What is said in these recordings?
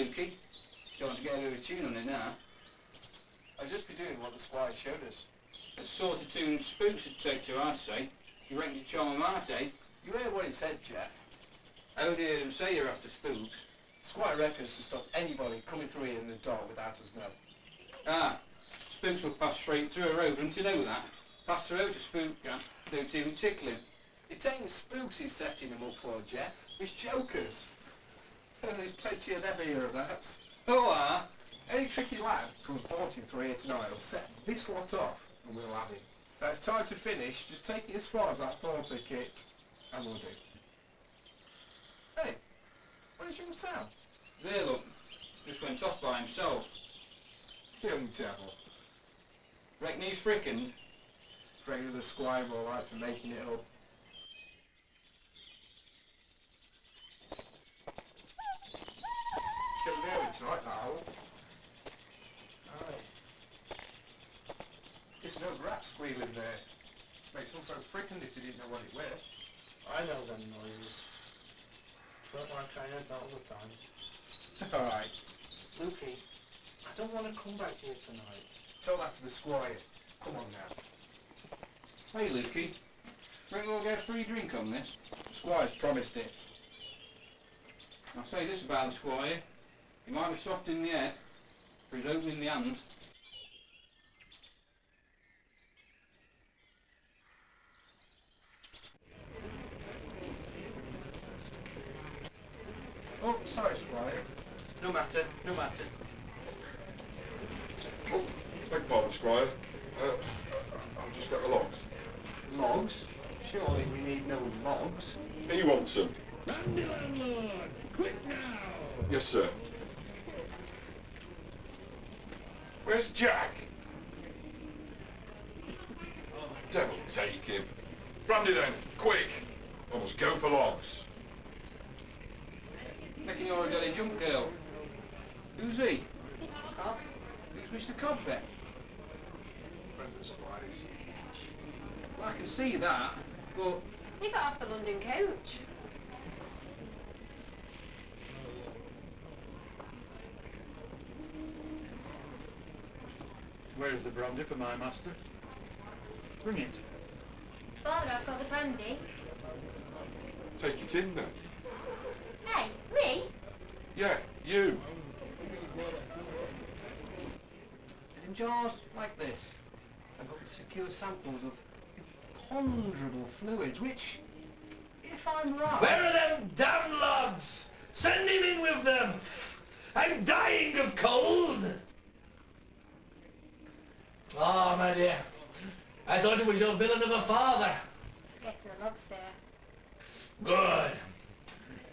Lukey. Starting to get a bit of a tune on it now. I'll just be doing what the squire showed us. The sort of tune spooks would take to, I'd say. You reckon you charm 'em out, eh? You heard what it said, Jeff. I only heard him say you're after spooks. The squire reckons to stop anybody coming through here in the dark without us knowing. Ah, spooks will pass straight through a road, don't you know that? Pass the road to spook, don't even tickle him. It ain't spooks he's setting them up for, Jeff. It's jokers. And there's plenty of them hereabouts. Oh, Any tricky lad comes bolting through here tonight will set this lot off and we'll have him. If it's time to finish, just take it as far as that thorn thicket and we'll do. Hey, where's young Sam? there look, just went off by himself. Young devil. Reckon he's frickened? Afraid of the squire all right for making it up. Couldn't hear it tonight, that owl. Aye. There's no rat squealing there. Makes some folk frickened if you didn't know what it were. I know them noises. It's not like I heard that all the time. Alright. Lukey, I don't want to come back here tonight. Tell that to the squire. Come on now. Hey, Lukey. Reckon we'll get a free drink on this? The squire's promised it. I'll say this about the squire. He might be soft in the head, but he's open in the hand. Oh, sorry, squire. No matter, no matter. Oh, beg pardon, Squire. I've just got the logs. Logs? Surely we need no logs. He wants them. Randy landlord, quick now! Yes, sir. Where's Jack? Devil take him. Brandy then, quick! I must go for logs. Reckon you're a dirty junk girl. Who's he? Mr. Cobb. Who's Mr. Cobb then? Friend of the squire's. Well, I can see that, but He got off the London coach. Where's the brandy for my master? Bring it. Father, I've got the brandy. Take it in then. Hey, me? Yeah, you. And in jars like this, I've got secure samples of imponderable fluids, which, if I'm right... Where are them damn logs? Send him in with them! I'm dying of cold! Oh, my dear. I thought it was your villain of a father. Let's get to the logs, sir. Good.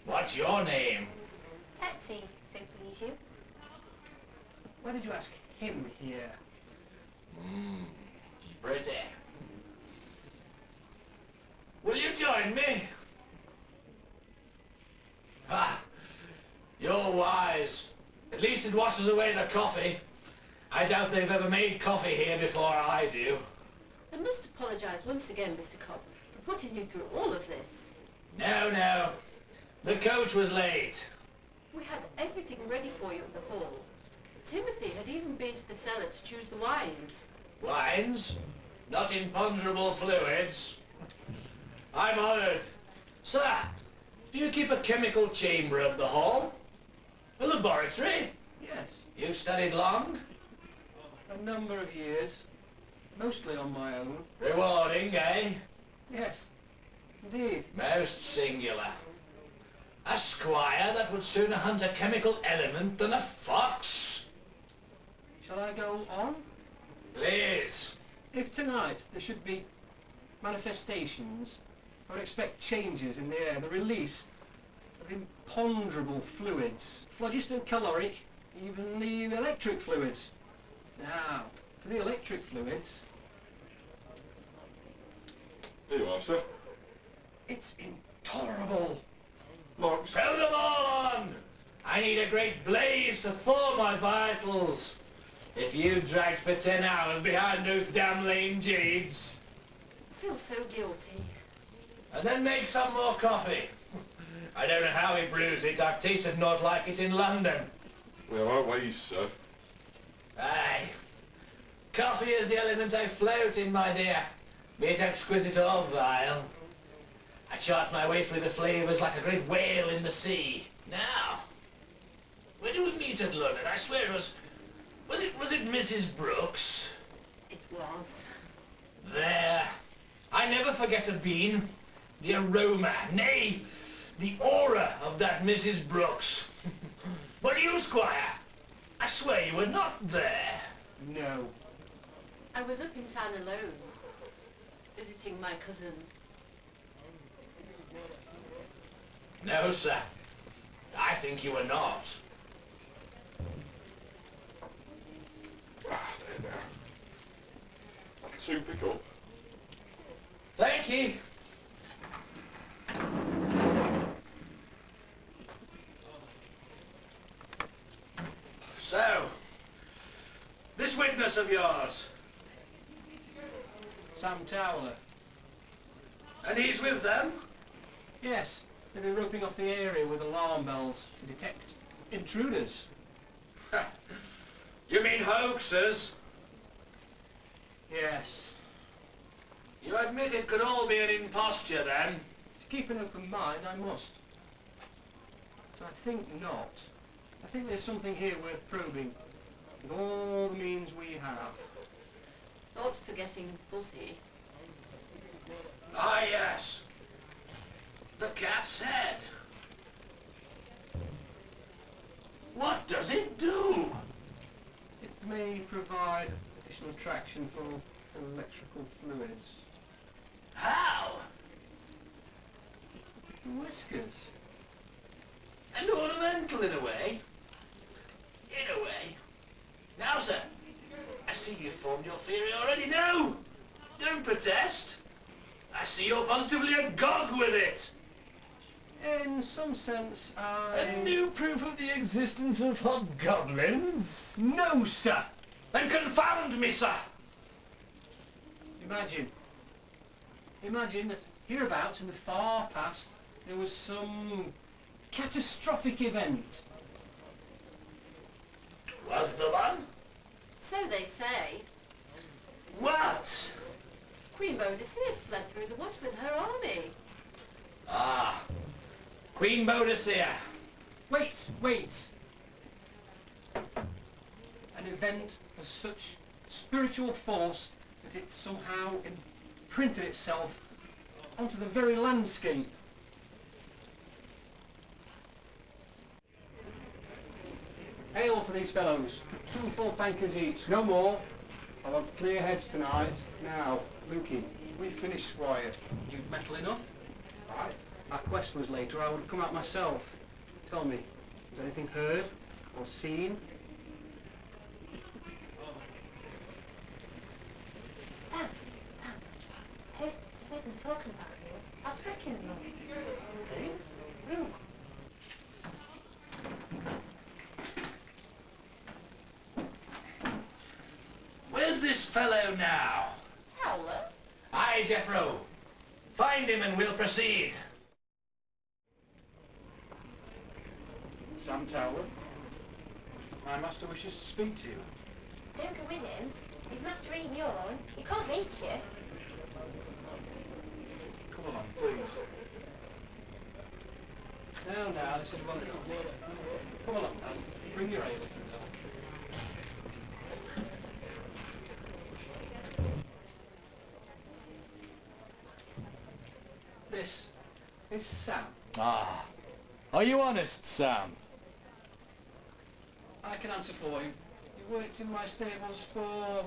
What's your name? Betsy, so please you. Why did you ask him here? Pretty. Will you join me? Ah, you're wise. At least it washes away the coffee. I doubt they've ever made coffee here before I do. I must apologise once again, Mr. Cobb, for putting you through all of this. No, no. The coach was late. We had everything ready for you at the hall. Timothy had even been to the cellar to choose the wines. Wines? Not imponderable fluids. I'm honoured. Sir, do you keep a chemical chamber at the hall? A laboratory? Yes, You've studied long? a number of years, mostly on my own. Rewarding, eh? Yes, indeed. Most singular. A squire that would sooner hunt a chemical element than a fox. Shall I go on? Please. If tonight there should be manifestations, I would expect changes in the air, the release of imponderable fluids, phlogiston, caloric, even the electric fluids. Now, for the electric fluids, Here you are, sir. it's intolerable. Logs. Throw them all on! I need a great blaze to thaw my vitals. If you dragged for 10 hours behind those damn lame jades. I feel so guilty. And then make some more coffee. I don't know how he brews it. I've tasted naught like it in London. Well, always, sir. Aye. Coffee is the element I float in, my dear, be it exquisite or vile. I chart my way through the flavours like a great whale in the sea. Now, where did we meet at London? I swear it was... Was it Mrs. Brooks? It was. There. I never forget a bean. The aroma, nay, the aura of that Mrs. Brooks. But you, Squire, I swear you were not there. No. I was up in town alone, visiting my cousin. No, sir. I think you were not. Ah, there now. I can soon pick up. Thank you. So, this witness of yours, Sam Towler. and he's with them? Yes, they've been roping off the area with alarm bells to detect intruders. You mean hoaxers? Yes. You admit it could all be an imposture then? To keep an open mind, I must. But I think not. I think there's something here worth probing, with all the means we have. Not forgetting Bussy. Ah, yes. The cat's head. What does it do? It may provide additional traction for electrical fluids. How? The whiskers. And ornamental in a way. In a way. Now, sir, I see you've formed your theory already. No! Don't protest. I see you're positively agog with it. In some sense, A new proof of the existence of hobgoblins? No, sir! Then confound me, sir! Imagine that hereabouts in the far past there was some catastrophic event. Was the one? So they say. What? Queen Boadicea fled through the woods with her army. Ah, Queen Boadicea. Wait! An event of such spiritual force that it somehow imprinted itself onto the very landscape. Ale for these fellows. 2 full tankers each, no more. I want clear heads tonight. Now, Lukey. We've finished, Squire. You metal enough? Right. Our quest was later, I would have come out myself. Tell me, was anything heard or seen? Sam, who's they've been talking about you? That's Frickin's mum. Hey? Who? Where's this fellow now? Towler? Aye, Jeffro. Find him and we'll proceed. Sam Towler. My master wishes to speak to you. Don't go with him. He's master eating yawn. He can't make you. Come along, please. Now, this is well enough. Come along now. Bring your ale. This is Sam. Ah. Are you honest, Sam? I can answer for him. You worked in my stables for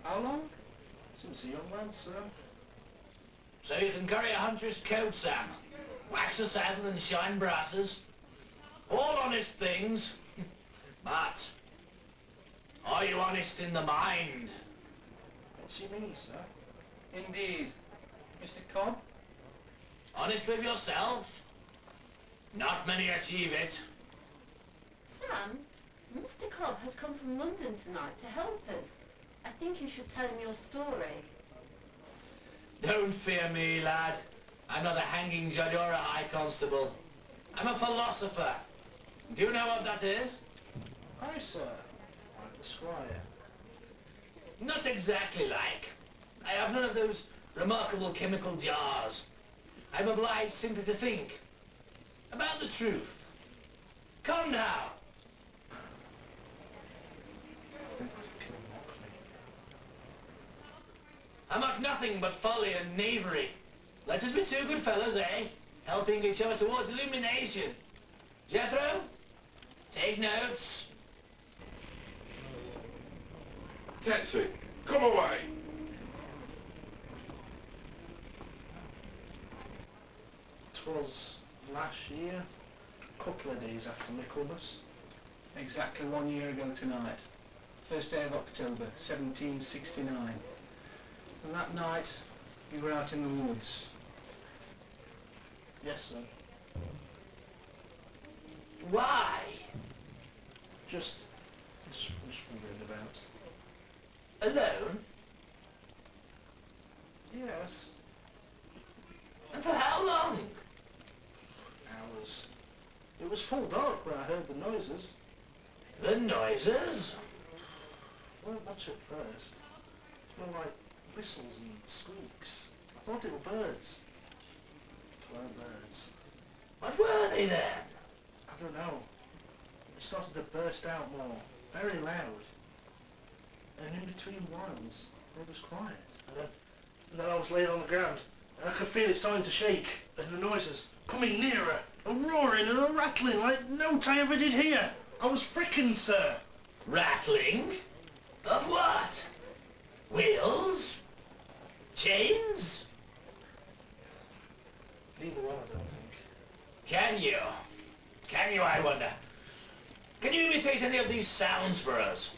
how long? Since a young lad, sir. So you can carry a hunter's coat, Sam. Wax a saddle and shine brasses. All honest things. But, are you honest in the mind? What's he mean, sir? Indeed. Mr. Cobb? Honest with yourself? Not many achieve it. Sam, Mr. Cobb has come from London tonight to help us. I think you should tell him your story. Don't fear me, lad. I'm not a hanging judge or a high constable. I'm a philosopher. Do you know what that is? Aye, sir. Like the squire. Not exactly like. I have none of those remarkable chemical jars. I'm obliged simply to think about the truth. Come now. I think he'll mock me. I mock nothing but folly and knavery. Let us be two good fellows, eh? Helping each other towards illumination. Jethro, take notes. Tetsu, come away. 'Twas last year, a couple of days after Michaelmas. Exactly 1 year ago tonight. First day of October, 1769. And that night, you were out in the woods. Yes, sir. Why? Just wondering about. Alone? Yes. And for how long? Hours. It was full dark when I heard the noises. The noises? Weren't much at first. It's more like whistles and squeaks. I thought it were birds. It weren't birds. What were they then? I don't know. They started to burst out more, very loud. And in between whiles, it was quiet. And then I was laying on the ground, and I could feel it starting to shake, and the noises coming nearer, a roaring and a rattling like no I ever did hear. I was frickin', sir. Rattling? Of what? Wheels? Chains? Neither one, I don't think. Can you? Can you, I wonder? Can you imitate any of these sounds for us?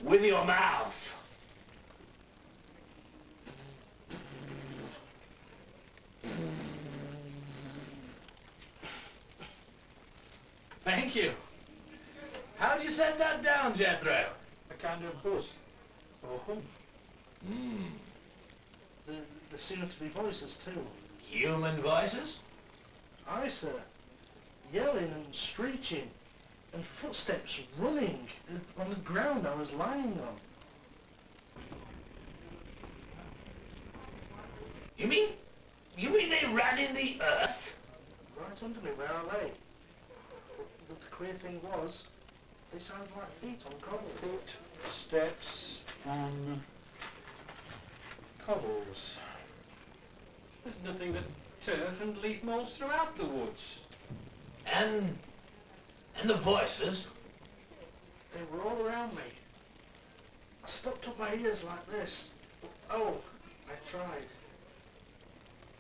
With your mouth. Thank you. How'd you set that down, Jethro? A kind of buzz. Or hum. There seemed to be voices too. Human voices? Aye, sir. Yelling and screeching, and footsteps running on the ground I was lying on. You mean they ran in the earth? Right under me where I lay. But the queer thing was, they sounded like feet on cobbles. Steps on cobbles. There's nothing but turf and leaf moulds throughout the woods. And the voices? They were all around me. I stopped up my ears like this. Oh, I tried.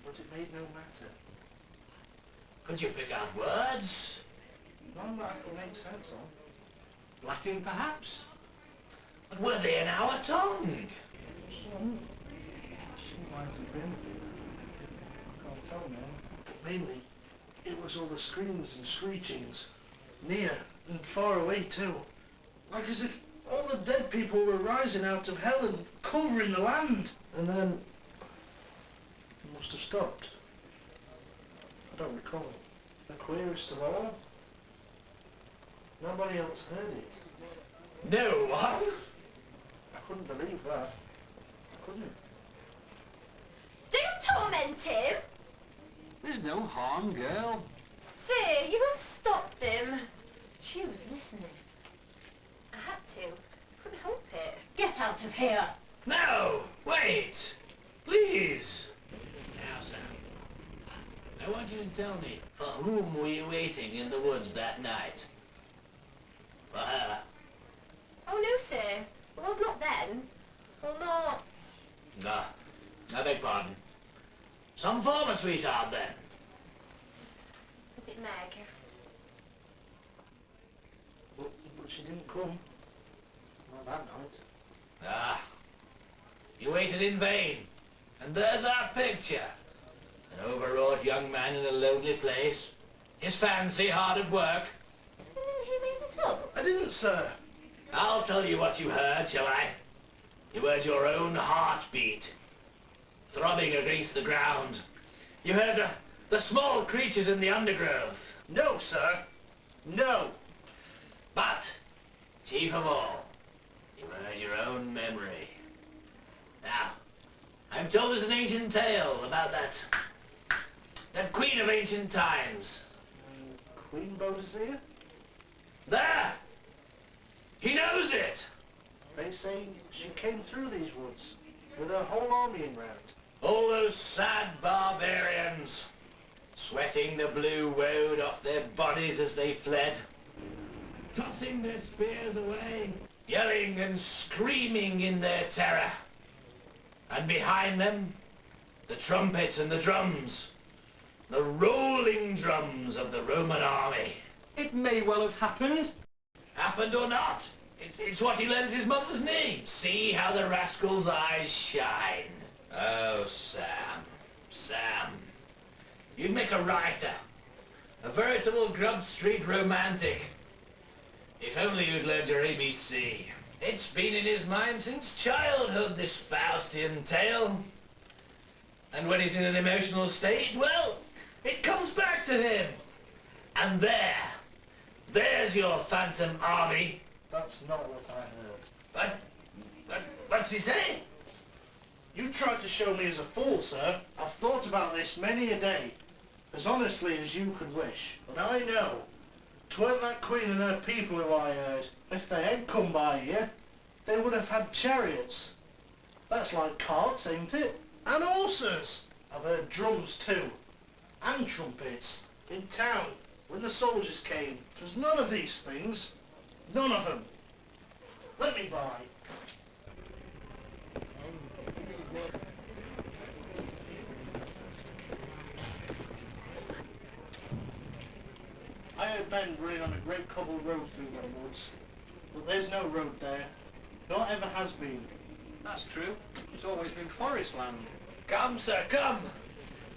But it made no matter. Could you pick out words? None that I could make sense of. Latin, perhaps? But were they in our tongue? Some might have been. I can't tell now. But mainly, it was all the screams and screechings. Near and far away too. Like as if all the dead people were rising out of hell and covering the land. And then, it must have stopped. I don't recall. The queerest of all, nobody else heard it. No one? I couldn't believe that. I couldn't. Don't torment him! There's no harm, girl. Sir, you will stop them. She was listening. I had to. Couldn't help it. Get out of here! No! Wait! Please! Now, Sam, I want you to tell me, for whom were you waiting in the woods that night? For her? Oh no, sir. It was not then. Well, not. Ah, I beg pardon. Some former sweetheart, then? Is it Meg? But she didn't come. Not that night. Ah, you waited in vain. And there's our picture. An overwrought young man in a lonely place. His fancy hard at work. And then he made it up. I didn't, sir. I'll tell you what you heard, shall I? You heard your own heartbeat, throbbing against the ground. You heard the small creatures in the undergrowth. No, sir. No. But Chief of all, you heard your own memory. Now, I'm told there's an ancient tale about that queen of ancient times. Queen Bodazir? There! He knows it! They say she came through these woods with her whole army in round. All those sad barbarians, sweating the blue woad off their bodies as they fled, tossing their spears away, yelling and screaming in their terror. And behind them, the trumpets and the drums, the rolling drums of the Roman army. It may well have happened. Happened or not, it's what he learned at his mother's knee. See how the rascal's eyes shine. Oh, Sam, you'd make a writer, a veritable Grub Street romantic. If only you'd learned your ABC. It's been in his mind since childhood, this Faustian tale. And when he's in an emotional state, well, it comes back to him. And there's your phantom army. That's not what I heard. What's he saying? You tried to show me as a fool, sir. I've thought about this many a day, as honestly as you could wish. But I know, 'tweren't that queen and her people who I heard. If they had come by here, they would have had chariots. That's like carts, ain't it? And horses. I've heard drums too, and trumpets. In town, when the soldiers came, 'twas none of these things. None of them. Let me by. I heard men running on a great cobbled road through them woods, but there's no road there. Nor ever has been. That's true. It's always been forest land. Come, sir, come.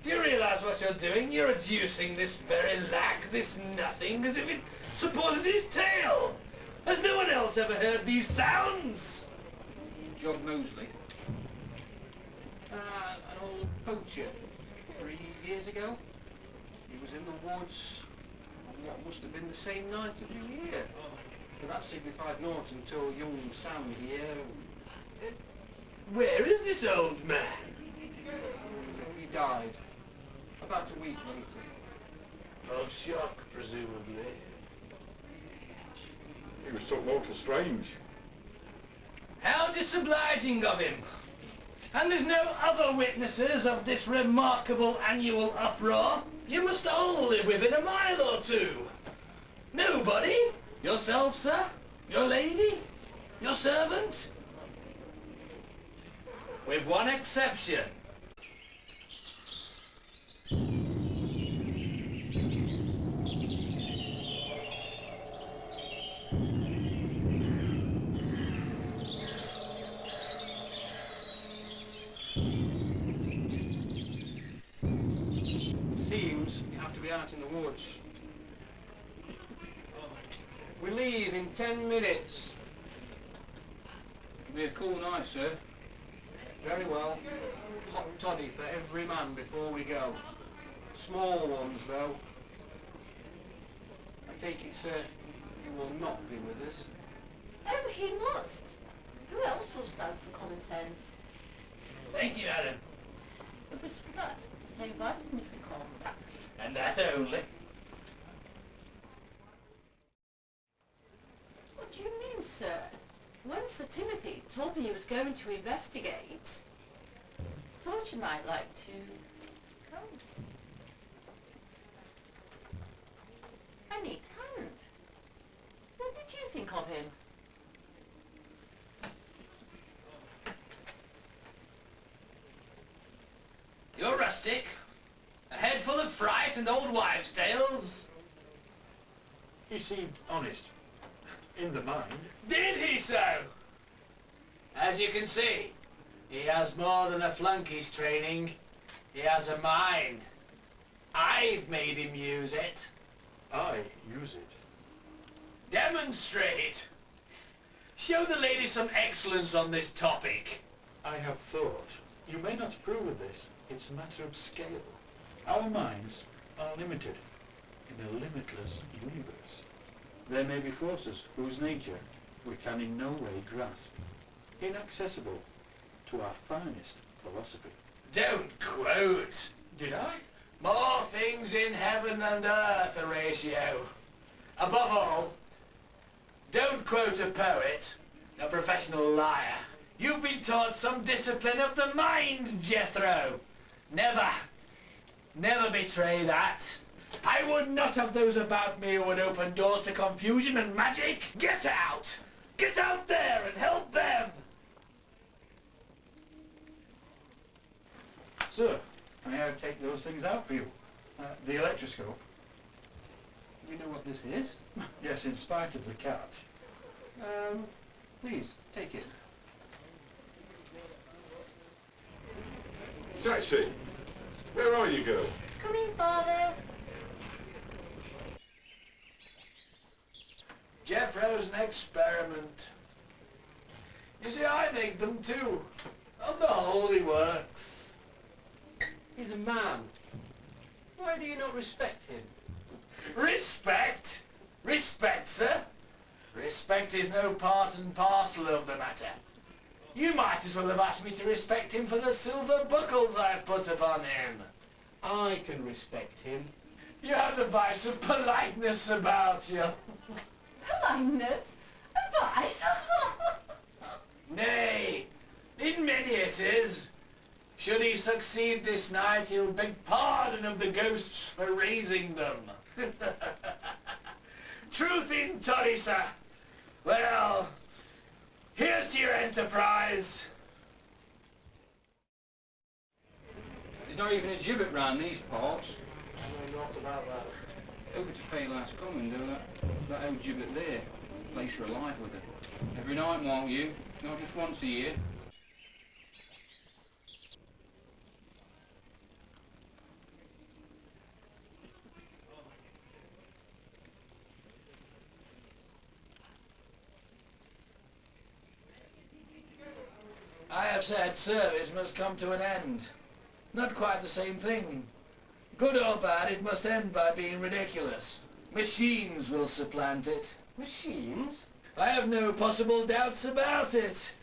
Do you realise what you're doing? You're adducing this very lack, this nothing, as if it supported his tale. Has no one else ever heard these sounds? John Mosley. An old poacher. 3 years ago. He was in the woods on what must have been the same night of New Year. But that signified naught until young Sam here. Where is this old man? He died. About a week later. Of shock, presumably. He was took mortal strange. How disobliging of him. And there's no other witnesses of this remarkable annual uproar? You must all live within a mile or two. Nobody? Yourself, sir? Your lady? Your servant? With one exception. Seems you have to be out in the woods. We leave in 10 minutes. It'll be a cool night, sir. Very well. Hot toddy for every man before we go. Small ones, though. I take it, sir, you will not be with us. Oh, he must. Who else will stand for common sense? Thank you, madam. It was for that I invited Mr. Cobb. And that only. What do you mean, sir? When Sir Timothy told me he was going to investigate, thought you might like to come. A neat hand. What did you think of him? You're rustic. A head full of fright and old wives' tales. He seemed honest. In the mind. Did he so? As you can see, he has more than a flunkey's training. He has a mind. I've made him use it. I use it. Demonstrate. Show the lady some excellence on this topic. I have thought. You may not approve of this. It's a matter of scale. Our minds are limited in a limitless universe. There may be forces whose nature we can in no way grasp, inaccessible to our finest philosophy. Don't quote. Did I? More things in heaven and earth, Horatio. Above all, don't quote a poet, a professional liar. You've been taught some discipline of the mind, Jethro. Never betray that. I would not have those about me who would open doors to confusion and magic. Get out! Get out there and help them! Sir, may I take those things out for you? The electroscope? You know what this is? Yes, in spite of the cat. Please, take it. Taxi! Where are you, girl? Come in, Father. Jeffro's an experiment. You see, I make them too. On the whole, he works. He's a man. Why do you not respect him? Respect? Respect, sir? Respect is no part and parcel of the matter. You might as well have asked me to respect him for the silver buckles I've put upon him. I can respect him. You have the vice of politeness about you. Politeness? Advice? Nay, in many it is. Should he succeed this night, he'll beg pardon of the ghosts for raising them. Truth in toddy, sir. Well, here's to your enterprise. There's not even a gibbet round these parts. I know not about that. Over to pay last coming, do that old gibbet there. Place her alive with her. Every night, won't you? Not just once a year. I have said service must come to an end. Not quite the same thing. Good or bad, it must end by being ridiculous. Machines will supplant it. Machines? I have no possible doubts about it.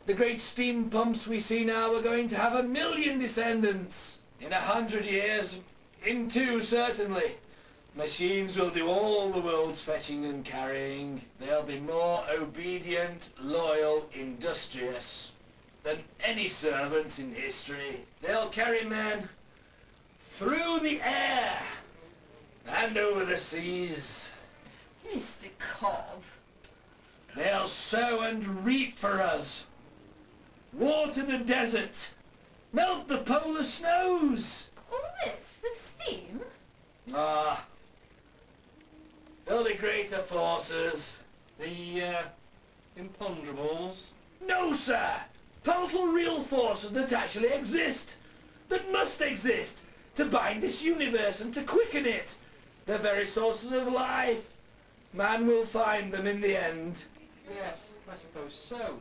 The great steam pumps we see now are going to have 1 million descendants. In 100 years, in 2 certainly. Machines will do all the world's fetching and carrying. They'll be more obedient, loyal, industrious than any servants in history. They'll carry men through the air and over the seas. Mr. Cobb. They'll sow and reap for us. Water the desert. Melt the polar snows. All this with steam? Ah. They'll be greater forces. The, imponderables? No, sir! Powerful real forces that actually exist. That must exist. To bind this universe and to quicken it. The very sources of life. Man will find them in the end. Yes, I suppose so.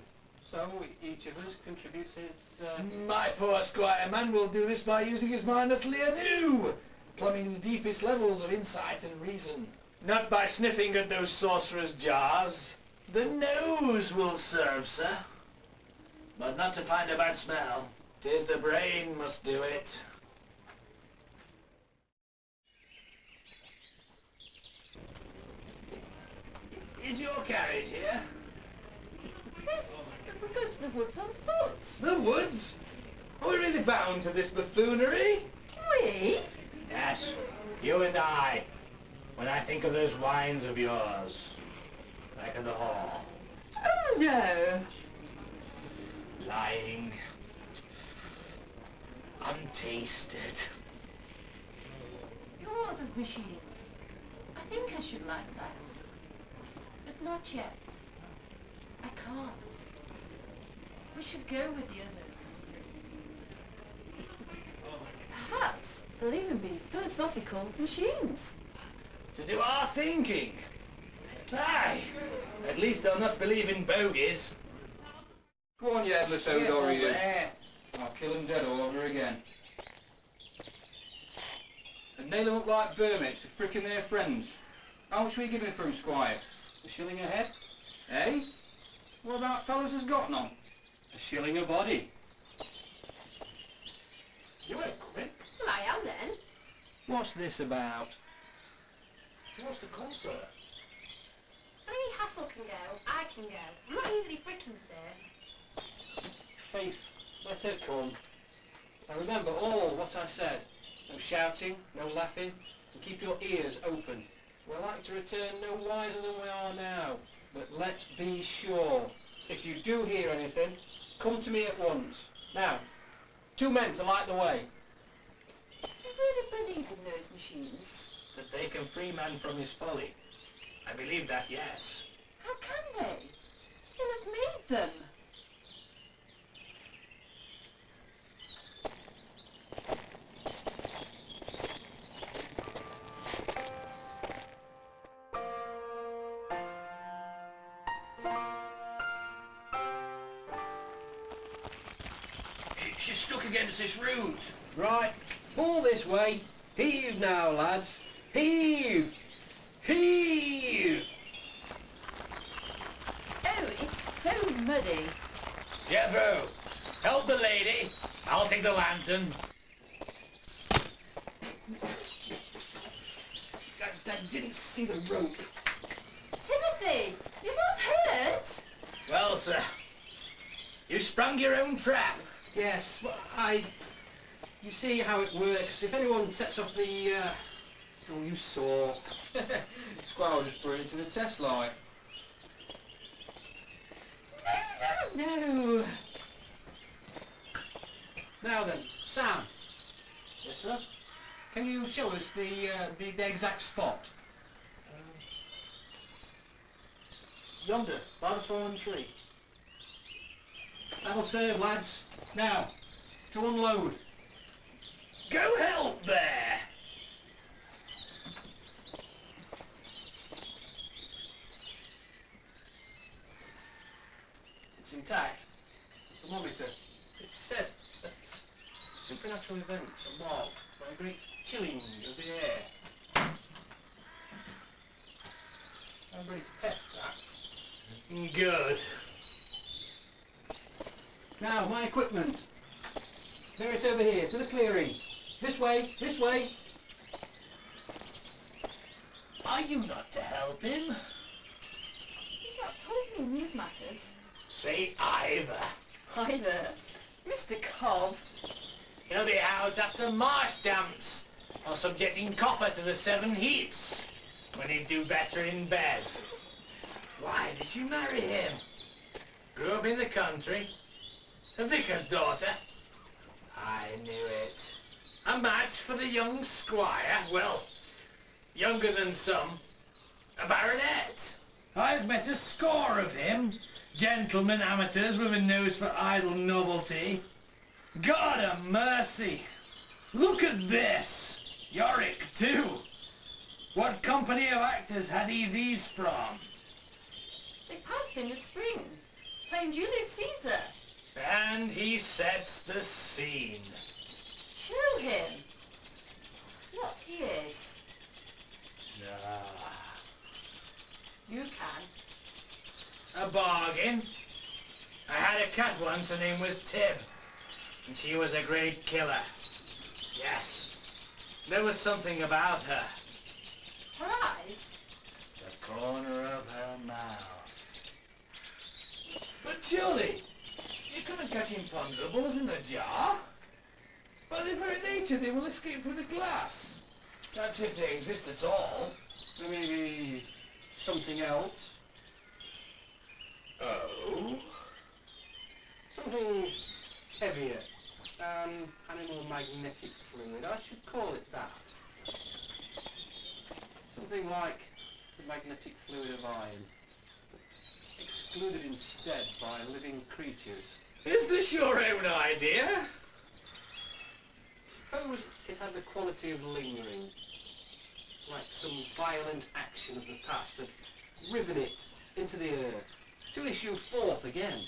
So each of us contributes his, My poor squire, man will do this by using his mind utterly anew, plumbing the deepest levels of insight and reason. Not by sniffing at those sorcerer's jars. The nose will serve, sir. But not to find a bad smell. 'Tis the brain must do it. Is your carriage here? Yes, but we go to the woods on foot. The woods? Are we really bound to this buffoonery? We? Yes, you and I. When I think of those wines of yours, back in the hall, Oh no. lying, untasted. You're out of machines. I think I should like that. But not yet. I can't. We should go with the others. Perhaps they'll even be philosophical machines. To do our thinking. Aye, at least they'll not believe in bogies. Go on, you headless old Get over Ori, you. there. I'll kill him dead all over again. And nail them up like vermits to frickin' their friends. How much were you giving for him, squire? A shilling a head? Eh? What about fellas has got none? A shilling a body. You ain't coming. Well, I am then. What's this about? Who wants to come, sir? Any hassle can go. I can go. I'm not easily freaking, sir. Faith, let her come. And remember all what I said. No shouting, no laughing, and keep your ears open. We're like to return no wiser than we are now. But let's be sure. If you do hear anything, come to me at once. Now, 2 men to light the way. You really believe in those machines? That they can free man from his folly. I believe that, yes. How can they? You'll have made them. She's stuck against this root. Right, pull this way. Heave now, lads. Heave! Heave! Oh, it's so muddy. Jethro, help the lady. I'll take the lantern. I didn't see the rope. Timothy, you're not hurt? Well, sir, you sprung your own trap. Yes, well, you see how it works. If anyone sets off the, oh, you saw. Squirrel just put it into the test light. No. Now then, Sam. Yes, sir? Can you show us the exact spot? Yonder, by the fallen tree. That'll serve, lads. Now, to unload. Go help there. It's intact. Thermometer. It said that supernatural events are marked by a great chilling of the air. I'm ready to test that. Good. Now, my equipment. Bear it over here, to the clearing. This way, this way. Are you not to help him? He's not talking in these matters. Say either. Either. Mr. Cobb. He'll be out after marsh damps or subjecting copper to the 7 heats when he'd do better in bed. Why did you marry him? Grew up in the country. A vicar's daughter. I knew it. A match for the young squire. Well, younger than some. A baronet. I've met a score of him. Gentlemen amateurs with a nose for idle novelty. God a mercy. Look at this. Yorick too. What company of actors had he these from? They passed in the spring, playing Julius Caesar. And he sets the scene. Show him what he is. You can. A bargain. I had a cat once, her name was Tib. And she was a great killer. Yes. There was something about her. Her eyes? The corner of her mouth. But surely, you couldn't catch imponderables in the jar? By their very nature, they will escape through the glass. That's if they exist at all. Or maybe something else. Oh? Something heavier. Animal magnetic fluid. I should call it that. Something like the magnetic fluid of iron. Excluded instead by living creatures. Is this your own idea? Suppose it had the quality of lingering. Like some violent action of the past had riven it into the earth. To issue forth again.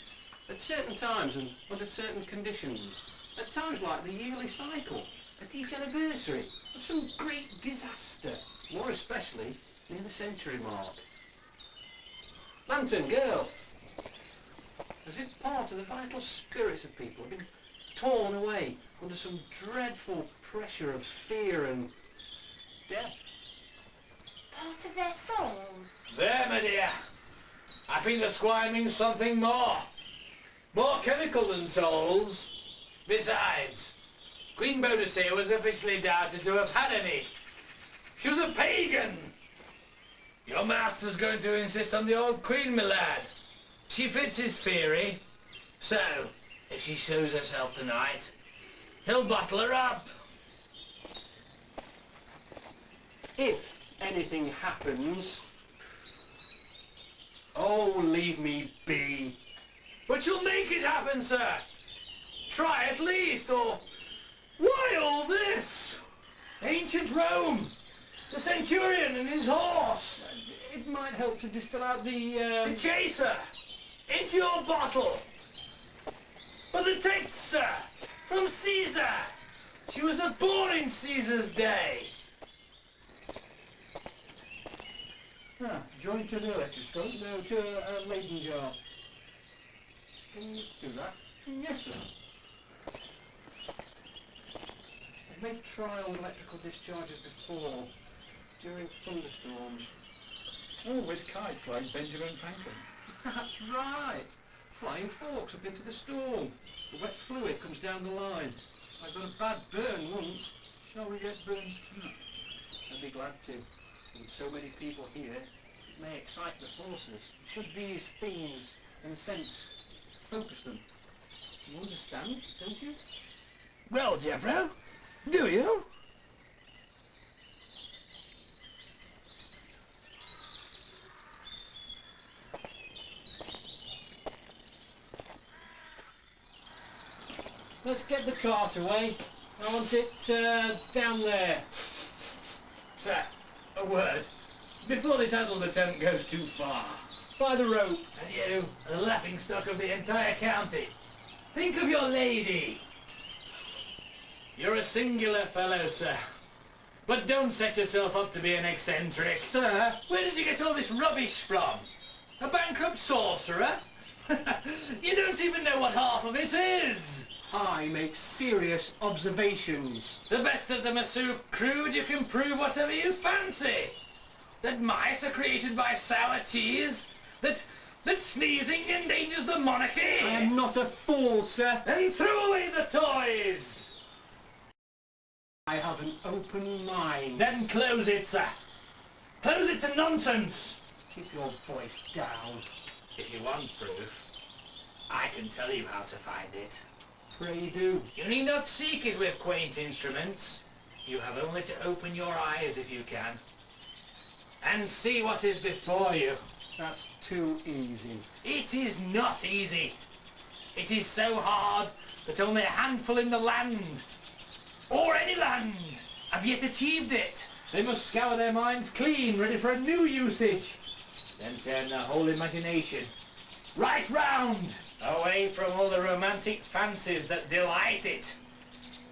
At certain times and under certain conditions. At times like the yearly cycle. At each anniversary of some great disaster. More especially near the century mark. Lantern, girl. as if part of the vital spirits of people have been torn away under some dreadful pressure of fear and death. Part of their souls. There, my dear. I think the squire means something more. More chemical than souls. Besides, Queen Boadicea was officially doubted to have had any. She was a pagan. Your master's going to insist on the old queen, my lad. She fits his theory. So, if she shows herself tonight, he'll bottle her up. If anything happens... Oh, leave me be. But you'll make it happen, sir. Try at least, or... Why all this? Ancient Rome. The centurion and his horse. It might help to distill out The the chaser. Into your bottle. But the text, sir. From Caesar. She was not born in Caesar's day. joint to the electroscope, no, to a Leyden jar. Can you do that? Yes, sir. I've made trial electrical discharges before, during thunderstorms. Oh, with kites like Benjamin Franklin. That's right! Flying forks up into the storm. The wet fluid comes down the line. I got a bad burn once. Shall we get burns tonight? I'd be glad to. With so many people here, it may excite the forces. Should these things, in a sense, focus them. You understand, don't you? Well, Jeffro, do you? Let's get the cart away. I want it down there. Sir, a word. Before this addled attempt goes too far. By the rope. And you, the laughingstock of the entire county. Think of your lady. You're a singular fellow, sir. But don't set yourself up to be an eccentric. Sir! Where did you get all this rubbish from? A bankrupt sorcerer? You don't even know what half of it is. I make serious observations. The best of them are so crude you can prove whatever you fancy. That mice are created by sour teas. That sneezing endangers the monarchy. I am not a fool, sir. Then throw away the toys. I have an open mind. Then close it, sir. Close it to nonsense. Keep your voice down. If you want proof, I can tell you how to find it. Pray do. You need not seek it with quaint instruments. You have only to open your eyes if you can. And see what is before you. That's too easy. It is not easy. It is so hard that only a handful in the land, or any land, have yet achieved it. They must scour their minds clean, ready for a new usage. Then turn their whole imagination right round, away from all the romantic fancies that delight it,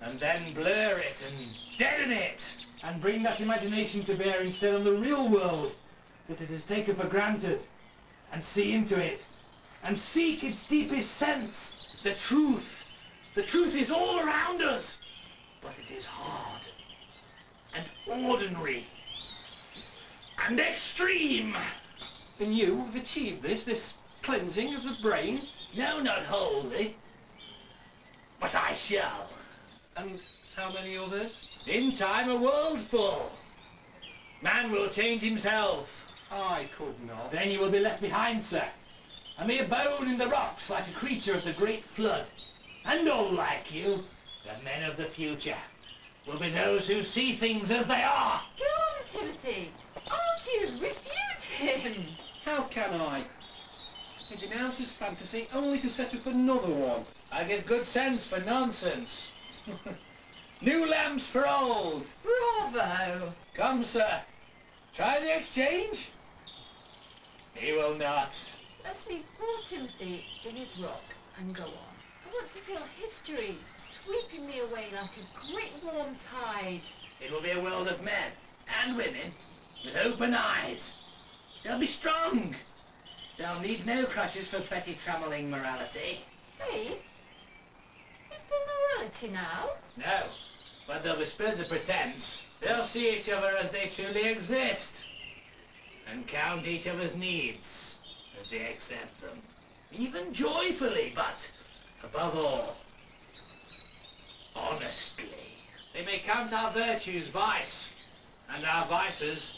and then blur it and deaden it, and bring that imagination to bear instead on the real world that it has taken for granted, and see into it, and seek its deepest sense. The truth is all around us, but it is hard, and ordinary, and extreme. And you have achieved this cleansing of the brain? No, not wholly, but I shall. And how many others? In time a world full. Man will change himself. I could not. Then you will be left behind, sir. A mere bone in the rocks like a creature of the great flood. And all like you, the men of the future, will be those who see things as they are. Go on, Timothy. Argue, refute him. How can I? He denounces fantasy only to set up another one. I give good sense for nonsense. New lamps for old. Bravo. Come, sir. Try the exchange? He will not. Let's leave poor Timothy in his rock and go on. I want to feel history sweeping me away like a great warm tide. It will be a world of men and women with open eyes. They'll be strong, They'll need no crutches for petty trammelling morality. Faith? Is there morality now? No, but they'll be spared the pretense. They'll see each other as they truly exist, and count each other's needs as they accept them. Even joyfully, but above all, honestly. They may count our virtues vice, and our vices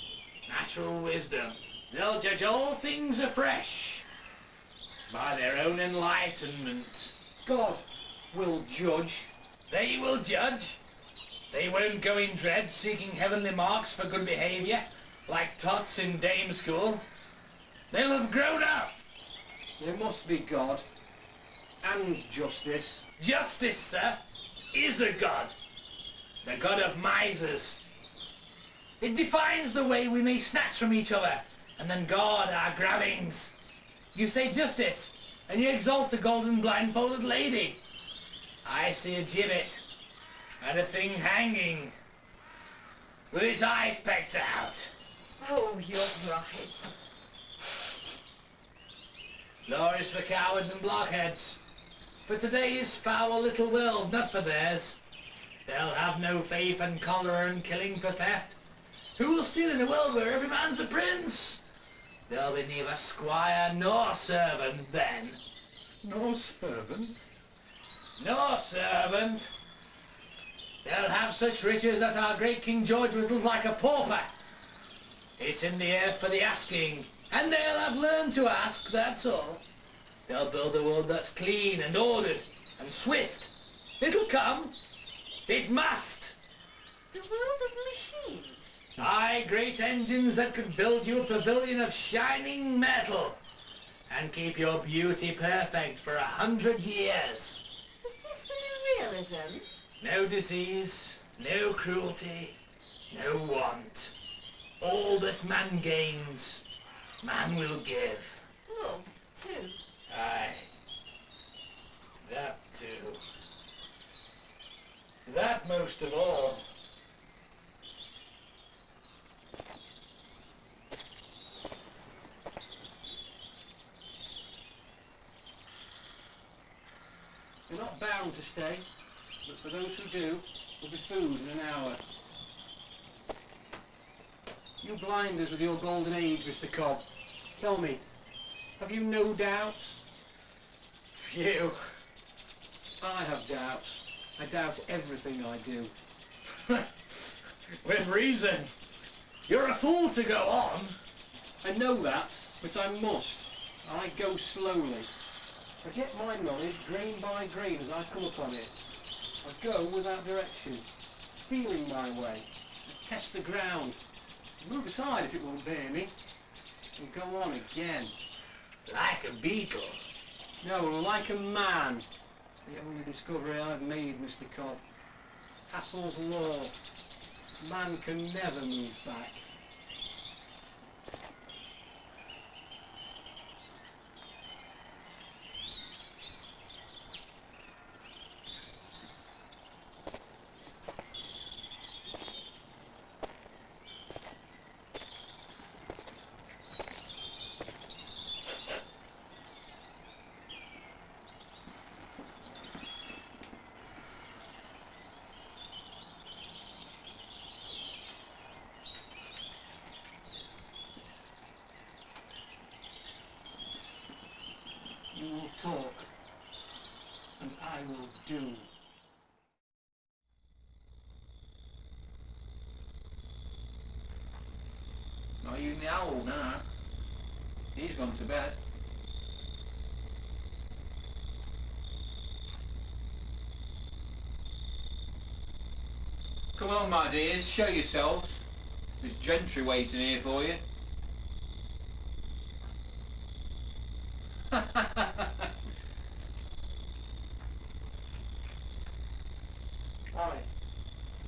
natural wisdom. They'll judge all things afresh by their own enlightenment. God will judge. They will judge. They won't go in dread seeking heavenly marks for good behaviour like tots in dame school. They'll have grown up. There must be God and justice. Justice, sir, is a god. The god of misers. It defines the way we may snatch from each other and then guard our grabbings. You say justice, and you exalt a golden blindfolded lady. I see a gibbet and a thing hanging with its eyes pecked out. Oh, you're right. Law is for cowards and blockheads. For today's foul little world, not for theirs. They'll have no faith in cholera and killing for theft. Who will steal in a world where every man's a prince? There'll be neither squire nor servant then. No servant? No servant. They'll have such riches that our great King George would look like a pauper. It's in the earth for the asking, and they'll have learned to ask, that's all. They'll build a world that's clean and ordered and swift. It'll come. It must. The world of machines. Aye, great engines that could build you a pavilion of shining metal and keep your beauty perfect for 100 years. Is this the new realism? No disease, no cruelty, no want. All that man gains, man will give. Love, too. Aye, that too. That most of all. You're not bound to stay, but for those who do, there'll be food in an hour. You blind us with your golden age, Mr. Cobb. Tell me, have you no doubts? Phew. I have doubts. I doubt everything I do. With reason. You're a fool to go on. I know that, but I must. I go slowly. I get my knowledge grain by grain as I come upon it. I go without direction, feeling my way. I test the ground. Move aside if it won't bear me. And go on again. Like a beetle. No, like a man. It's the only discovery I've made, Mr. Cobb. Castle's law. Man can never move back. You will talk, and I will do. Not even the owl now. He's gone to bed. Come on, my dears, show yourselves. There's gentry waiting here for you. Aye,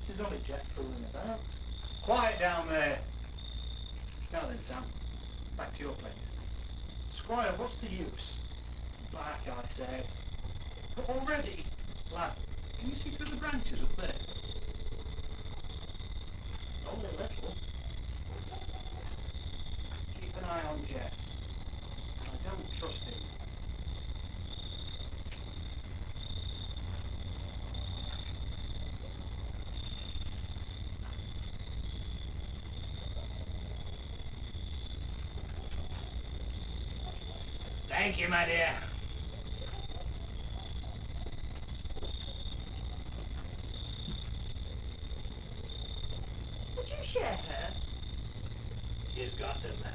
it is only Jeff fooling about. Quiet down there. Now then, Sam. Back to your place. Squire, what's the use? Back, I said. But already? Lad, can you see through the branches up there? Only a little. Keep an eye on Jeff. I trust him. Thank you, my dear. Would you share her? She's got a man.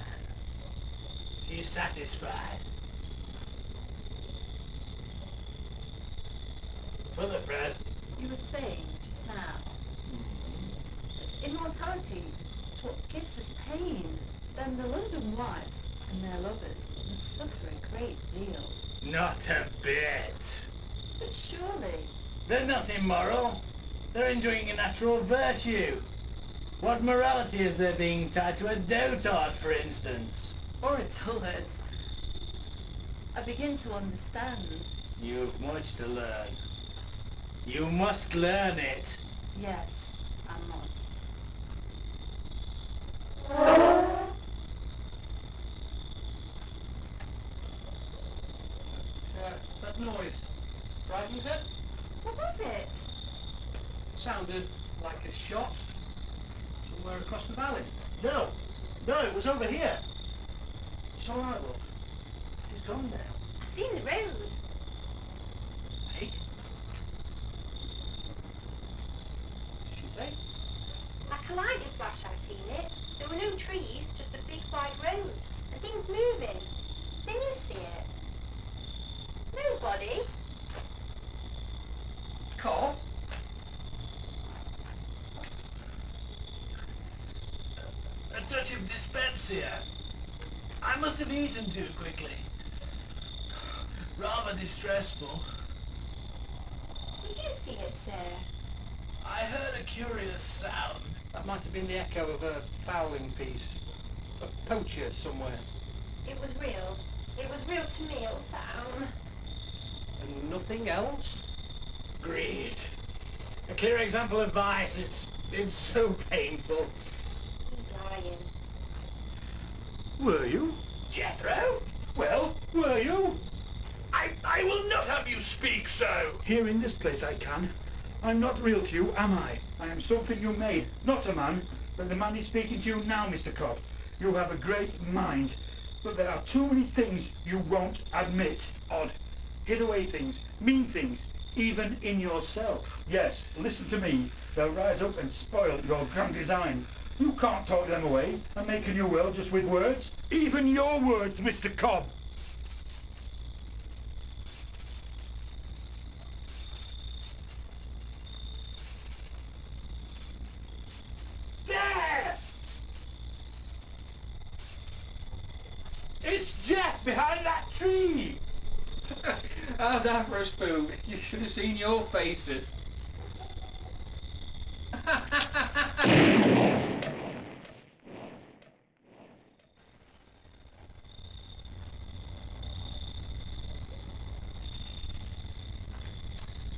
She's satisfied. For the present. You were saying just now that immortality is what gives us pain. Then the London wives and their lovers must suffer a great deal. Not a bit. But surely, They're not immoral. They're enjoying a natural virtue. What morality is there being tied to a dotard, for instance? or a dullard. I begin to understand. You've much to learn. You must learn it. Yes, I must. That noise frightened her? What was it? Sounded like a shot somewhere across the valley. No, it was over here. It's all right, love. It is gone now. I've seen the road. Hey? She say? Like a lightning flash, I seen it. There were no trees, just a big wide road. And things moving. Then you see it. Nobody. Car? A touch of dyspepsia. I must have eaten too quickly. Rather distressful. Did you see it, sir? I heard a curious sound. That might have been the echo of a fowling piece. A poacher somewhere. It was real. It was real to me, old Sam. And nothing else? Greed. A clear example of vice. It's so painful. He's lying. Were you? Jethro? Well, were you? I will not have you speak so. Here in this place I can. I'm not real to you, am I? I am something you made, not a man. But the man is speaking to you now, Mr. Cobb. You have a great mind, but there are too many things you won't admit. Odd, hid away things, mean things, even in yourself. Yes, listen to me. They'll rise up and spoil your grand design. You can't talk them away and make a new world just with words. Even your words, Mr. Cobb. There! It's Jeff behind that tree! How's that for a spook? You should have seen your faces.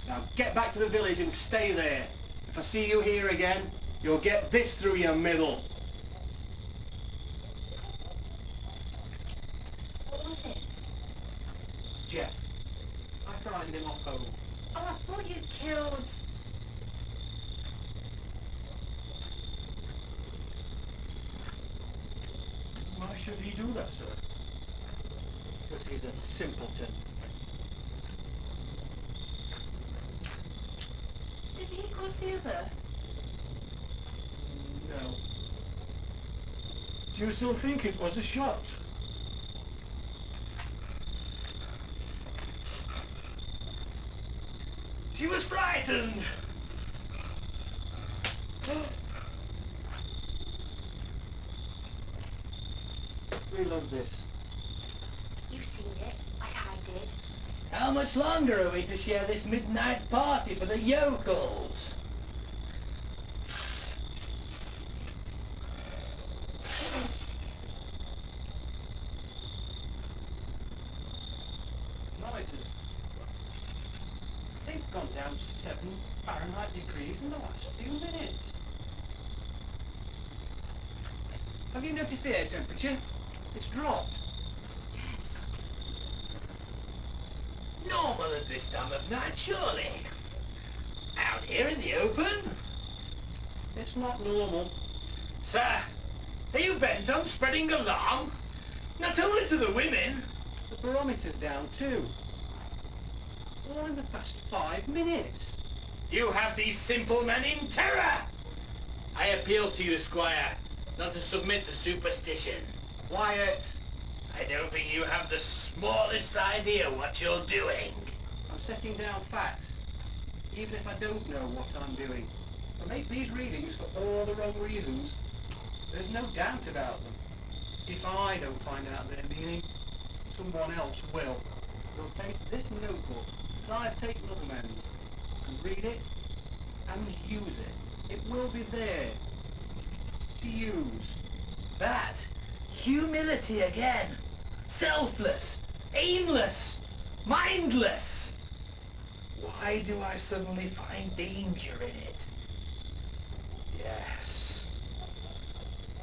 Now get back to the village and stay there. If I see you here again, you'll get this through your middle. What was it? Jeff, I frightened him off home. Oh, I thought you killed... Why should he do that, sir? Because he's a simpleton. Did he cause the other? No. Do you still think it was a shot? She was frightened. Reload this. You seen it, like I did. How much longer are we to share this midnight party for the yokels? Thermometers. They've gone down 7 Fahrenheit degrees in the last few minutes. Have you noticed the air temperature? It's dropped. Yes. Normal at this time of night, surely. Out here in the open? It's not normal. Sir, are you bent on spreading alarm? Not only to the women. The barometer's down too. All in the past 5 minutes. You have these simple men in terror. I appeal to you, Squire, not to submit to superstition. Quiet. I don't think you have the smallest idea what you're doing. I'm setting down facts, even if I don't know what I'm doing. I make these readings for all the wrong reasons. There's no doubt about them. If I don't find out their meaning, someone else will. They'll take this notebook, as I've taken other men's, and read it and use it. It will be there to use. That humility again. Selfless, aimless, mindless. Why do I suddenly find danger in it? Yes.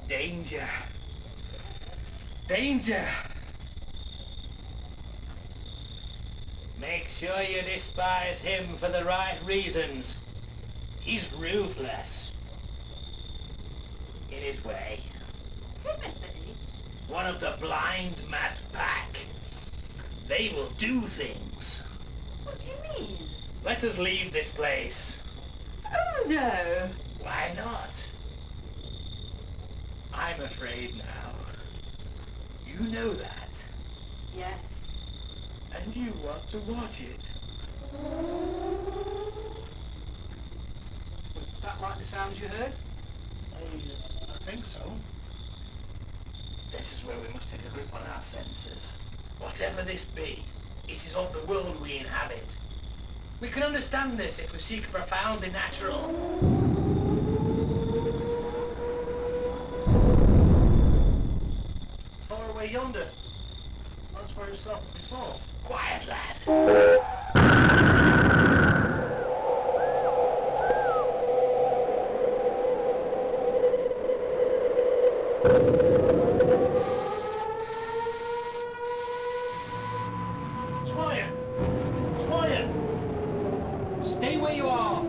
Danger. Danger. Make sure you despise him for the right reasons. He's ruthless. In his way. Timothy? One of the blind mad pack. They will do things. What do you mean? Let us leave this place. Oh no! Why not? I'm afraid now. You know that. Yes. And you want to watch it. Was that like the sounds you heard? I think so. This is where we must take a grip on our senses. Whatever this be, it is of the world we inhabit. We can understand this if we seek profoundly natural. Far away yonder. That's where it started before. Quiet, lad. Squire! Squire! Stay where you are!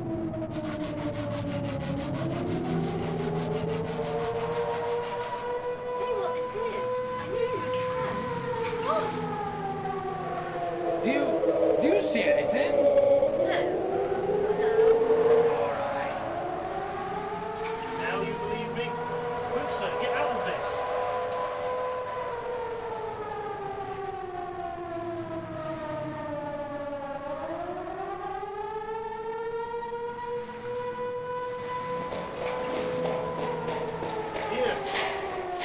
Say what this is. I know you can. You must. Do you see anything? Alright. Now you believe me? Quick, sir, get out of this. Here.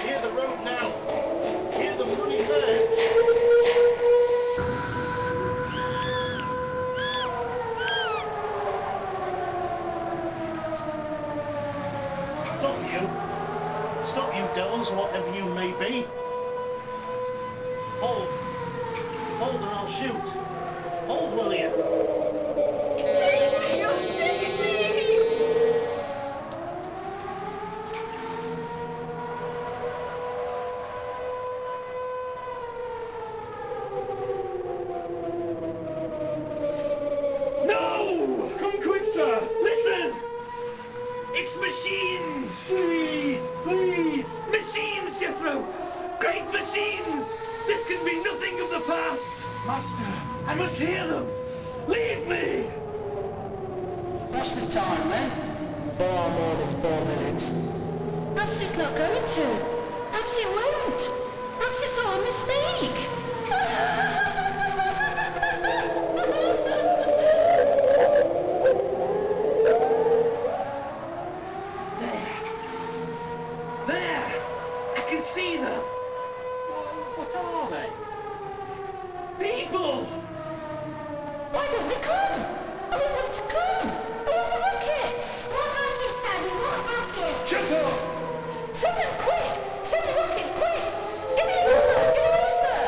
Hear the road now. Hear the money there. Stop you. Stop you devils, whatever you may be. Hold. Hold and I'll shoot. Hold, will you? Save me! Oh, save me! No! Come quick, sir! Listen! It's machines! Please, please! Machines, Jethro! Great machines! This can be nothing of the past! Master, I must hear them! Leave me! What's the time then? Far more than 4 minutes. Perhaps it's not going to. Perhaps it won't. Perhaps it's all a mistake. There! I can see them! What are they? People! Why don't they come? I want them to come. All the rockets. What rockets, Daddy? What rockets? Shut up! Send them quick. Send the rockets quick. Give me over. Give me over.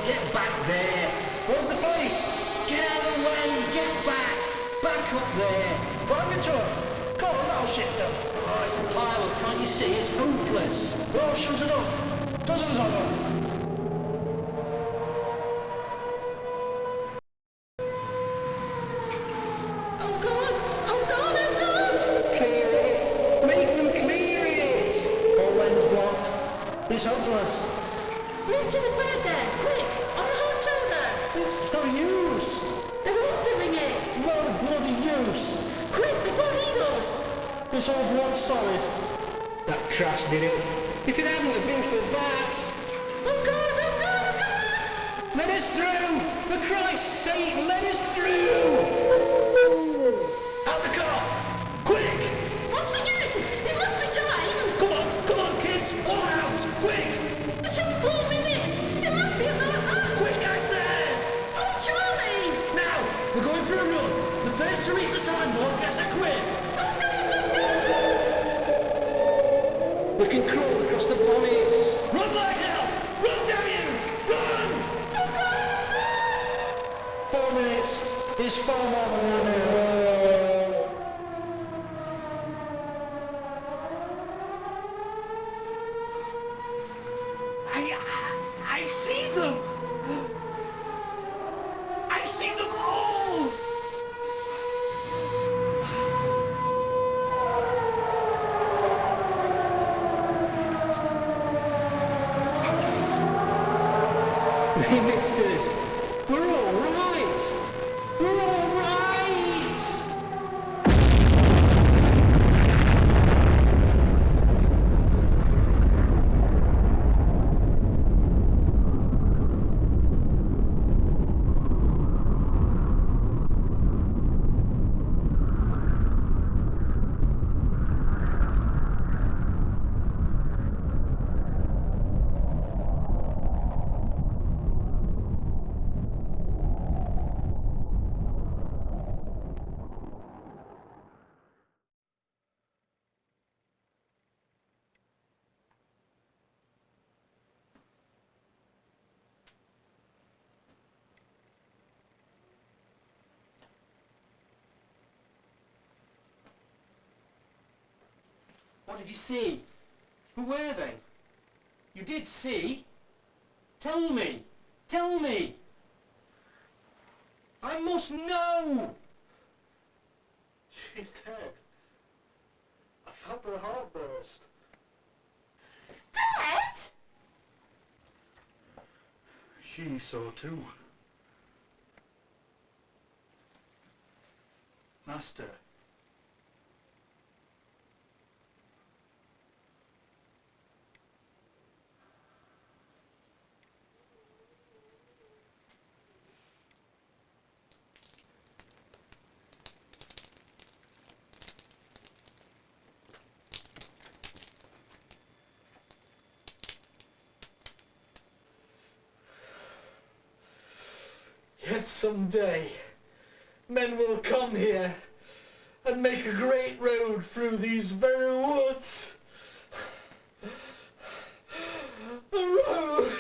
Get back there! Where's the police? Get out of the way! Get back! Back up there! Drive into her! Go on, that'll shift them! Oh, it's a pile, can't you see? It's hopeless! We're all shooting up! Dozens of them! Oh God! Oh God! Oh God! Clear it! Make them clear it! All ends blocked. It's hopeless. Move to the side there! Quick! On the hard shoulder! It's no use! They're all doing it! No bloody use! Quick, before he does! It's all blood solid. That crash did it. If it hadn't have been for that... Oh God! Oh God! Oh God! Let us through! For Christ's sake, let us through! Out the car! Quick! What's the use? It must be time! Come on, kids! All out! Quick! It's in 4 minutes! It must be about that! Quick, I said! Oh, Charlie! Now, we're going for a run. The first to reach the signboard gets a quid. Oh God! Oh God! We can crawl across the bonnets. Run like hell! Run, damn you! Run! 4 minutes is far more than an hour. I see them! I see them all! They missed us. We're all right. We're all right. What did you see? Who were they? You did see? Tell me! Tell me! I must know! She's dead. I felt her heart burst. Dead? She saw too. Master. Yet someday, men will come here and make a great road through these very woods. A road.